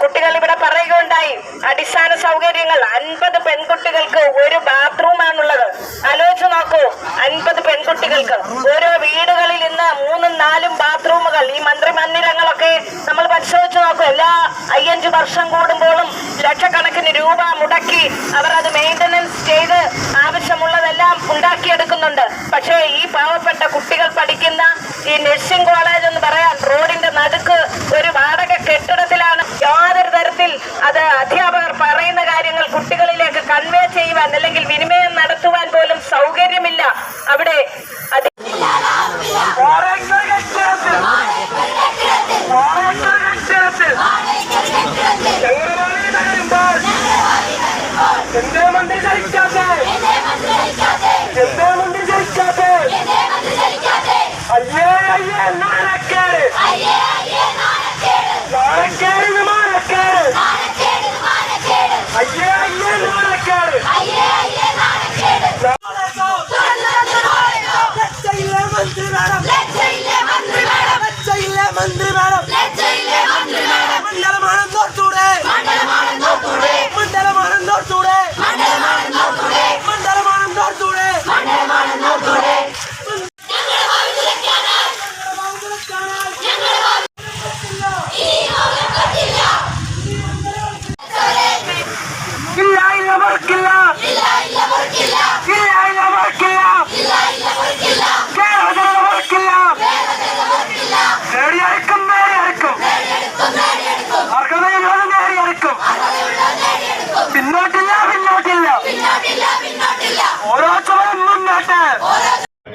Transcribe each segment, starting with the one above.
കുട്ടികൾ ഇവിടെ പറയുകയുണ്ടായി, അടിസ്ഥാന സൗകര്യങ്ങൾ 50 പെൺകുട്ടികൾക്ക് ഒരു ബാത്റൂമാണുള്ളത്. ആലോചിച്ച് നോക്കൂ, 50 പെൺകുട്ടികൾക്ക് ഓരോ വീടുകളിൽ ഇന്ന് 3ഉം 4ഉം ബാത്റൂമുകൾ. ഈ മന്ത്രിമന്ദിരങ്ങളൊക്കെ നമ്മൾ പരിശോധിച്ച് നോക്കൂ, എല്ലാ 5 വർഷം കൂടുമ്പോഴും ലക്ഷക്കണക്കിന് രൂപ മുടക്കി അവർ അത് മെയിൻ്റനൻസ് ചെയ്ത് ആവശ്യമുള്ളതെല്ലാം ഉണ്ടാക്കിയെടുക്കുന്നുണ്ട്. പക്ഷേ ഈ പാവപ്പെട്ട കുട്ടികൾ പഠിക്കുന്ന ഈ നഴ്സിംഗ് കോളേജ് എന്ന് പറയാൻ റോഡിന്റെ നടുക്ക് ഒരു വാടക കെട്ടിടത്തിലാണ്. യാതൊരു തരത്തിൽ അത് അധ്യാപകർ പറയുന്ന കാര്യങ്ങൾ കുട്ടികളിലേക്ക് കൺവേ ചെയ്യുവാൻ അല്ലെങ്കിൽ വിനിമയം നടത്തുവാൻ പോലും സൗകര്യമില്ല അവിടെ.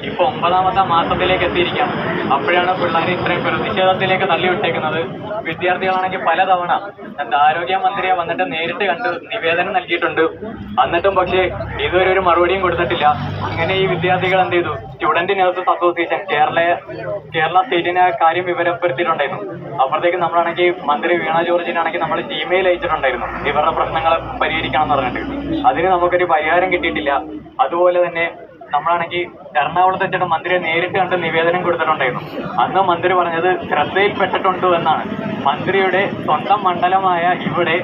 ഇപ്പൊ 9ാമത്തെ മാസത്തിലേക്ക് എത്തിയിരിക്കുകയാണ്. അപ്പോഴാണ് പിള്ളേർ ഇത്രയും പ്രതിഷേധത്തിലേക്ക് തള്ളിവിട്ടേക്കുന്നത്. വിദ്യാർത്ഥികളാണെങ്കിൽ പലതവണ ആരോഗ്യമന്ത്രിയെ വന്നിട്ട് നേരിട്ട് കണ്ട് നിവേദനം നൽകിയിട്ടുണ്ട്. എന്നിട്ടും പക്ഷേ ഇതുവരെ ഒരു മറുപടിയും കൊടുത്തിട്ടില്ല. ഇങ്ങനെ ഈ വിദ്യാർത്ഥികൾ എന്ത് ചെയ്തു, സ്റ്റുഡന്റ് നഴ്സസ് അസോസിയേഷൻ കേരള സ്റ്റേറ്റിനെ കാര്യം വിവരപ്പെടുത്തിയിട്ടുണ്ടായിരുന്നു. അപ്പോഴത്തേക്ക് നമ്മളാണെങ്കിൽ മന്ത്രി വീണ ജോർജിനാണെങ്കിൽ നമ്മൾ ജിമെയിൽ അയച്ചിട്ടുണ്ടായിരുന്നു ഇവരുടെ പ്രശ്നങ്ങൾ പരിഹരിക്കണം എന്ന് പറഞ്ഞിട്ട്. അതിന് നമുക്കൊരു പരിഹാരം കിട്ടിയിട്ടില്ല. അതുപോലെ തന്നെ നമ്മളാണെങ്കിൽ എറണാകുളത്ത് വെച്ചിട്ട് മന്ത്രിയെ നേരിട്ട് കണ്ട് നിവേദനം കൊടുത്തിട്ടുണ്ടായിരുന്നു. അന്ന് മന്ത്രി പറഞ്ഞത് ശ്രദ്ധയിൽപ്പെട്ടിട്ടുണ്ട് എന്നാണ്. മന്ത്രിയുടെ സ്വന്തം മണ്ഡലമായ ഇവിടെ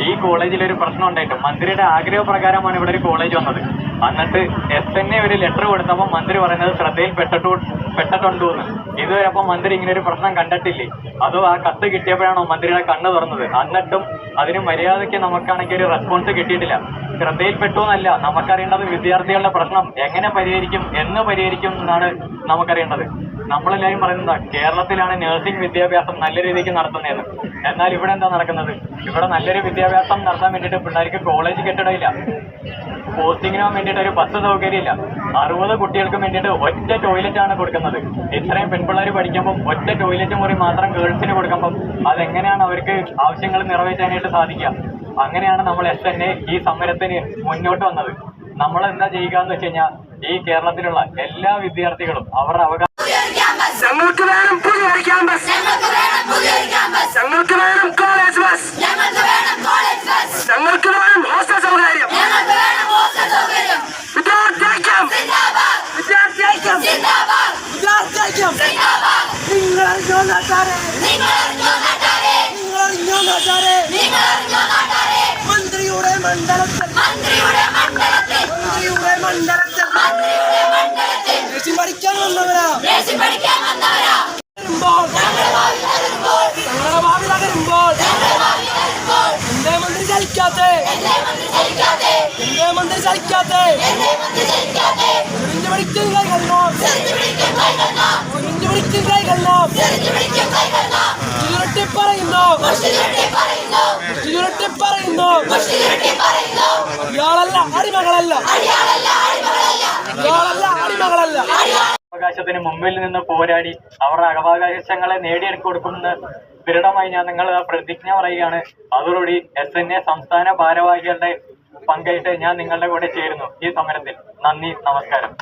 ഈ കോളേജിൽ ഒരു പ്രശ്നം ഉണ്ടായിട്ട് മന്ത്രിയുടെ ആഗ്രഹപ്രകാരമാണ് ഇവിടെ ഒരു കോളേജ് വന്നത്. എന്നിട്ട് SNA ഒരു ലെറ്റർ കൊടുത്തപ്പോൾ മന്ത്രി പറയുന്നത് ശ്രദ്ധയിൽപ്പെട്ടിട്ടുണ്ട് എന്ന്. ഇതുവരെ അപ്പം മന്ത്രി ഇങ്ങനെ ഒരു പ്രശ്നം കണ്ടിട്ടില്ലേ? അതോ ആ കത്ത് കിട്ടിയപ്പോഴാണോ മന്ത്രിയുടെ കണ്ണ് തുറന്നത്? എന്നിട്ടും അതിന് മര്യാദയ്ക്ക് നമുക്കാണെങ്കിൽ ഒരു റെസ്പോൺസ് കിട്ടിയിട്ടില്ല. ശ്രദ്ധയിൽപ്പെട്ടു എന്നല്ല, നമുക്കറിയേണ്ടത് വിദ്യാർത്ഥികളുടെ പ്രശ്നം എങ്ങനെ പരിഹരിക്കും, എന്ന് പരിഹരിക്കും എന്നാണ് നമുക്കറിയേണ്ടത്. നമ്മളെല്ലാവരും പറയുന്നത് കേരളത്തിലാണ് നഴ്സിംഗ് വിദ്യാഭ്യാസം നല്ല രീതിക്ക് നടത്തുന്നതെന്ന്. എന്നാൽ ഇവിടെ എന്താ നടക്കുന്നത്? ഇവിടെ നല്ലൊരു വിദ്യാഭ്യാസം നടത്താൻ വേണ്ടിയിട്ട് പിള്ളേർക്ക് കോളേജ് കെട്ടിടമില്ല, പോസ്റ്റിങ്ങിന് വേണ്ടിയിട്ട് ഒരു ബസ് സൗകര്യമില്ല, 60 കുട്ടികൾക്ക് വേണ്ടിയിട്ട് ഒറ്റ ടോയ്ലറ്റാണ് കൊടുക്കുന്നത്. ഇത്രയും പെൺപിള്ളേർ പഠിക്കുമ്പം ഒറ്റ ടോയ്ലറ്റ് മുറി മാത്രം ഗേൾസിന് കൊടുക്കുമ്പം അതെങ്ങനെയാണ് അവർക്ക് ആവശ്യങ്ങൾ നിറവേറ്റാനായിട്ട് സാധിക്കുക? അങ്ങനെയാണ് നമ്മൾ SNA ഈ സമരത്തിന് മുന്നോട്ട് വന്നത്. നമ്മൾ എന്താ ചെയ്യുക എന്ന് വെച്ച് കഴിഞ്ഞാൽ ഈ കേരളത്തിലുള്ള എല്ലാ വിദ്യാർത്ഥികളും അവരുടെ അവകാശം ഞങ്ങൾക്ക് വേണം പുതിയൊരു ക്യാമ്പസ്, ഞങ്ങൾക്ക് വേണം കോളേജ് ബസ്, ഞങ്ങൾക്ക് വേണം ഹോസ്റ്റൽ സൗകര്യം, വിദ്യാർത്ഥിക്കും നിങ്ങളറിഞ്ഞോ നാട്ടാരെ, നിങ്ങളറിഞ്ഞോ നാട്ടാരെ, മന്ത്രിയുടെ മണ്ഡലത്തിൽ പഠിക്കാൻ വന്നവരാ ഞങ്ങളുടെ ഭാവി തകരുമ്പോൾ എന്റെ മന്ത്രി ചലിക്കാത്തെ, എന്റെ മന്ത്രി ചലിക്കാത്തെ ഉരിഞ്ഞു പിടിക്കും കൈകളോ, ഉരിഞ്ഞു പിടിക്കും കൈകളോ, ചുരുട്ടി പറയുന്നു, ചുരുട്ടി പറയുന്നു. ഇയാളല്ല അടിമകളല്ല, ഇയാളല്ല അടിമകളല്ല. അവകാശത്തിന് മുമ്പിൽ നിന്ന് പോരാടി അവരുടെ അവകാശങ്ങളെ നേടിയെടുക്കൊടുക്കുമെന്ന് ദൃഢമായി ഞാൻ നിങ്ങൾ പ്രതിജ്ഞ പറയുകയാണ്. അതോടുകൂടി SNA സംസ്ഥാന ഭാരവാഹികളുടെ പങ്കായിട്ട് ഞാൻ നിങ്ങളുടെ കൂടെ ചേരുന്നു ഈ സമരത്തിൽ. നന്ദി, നമസ്കാരം.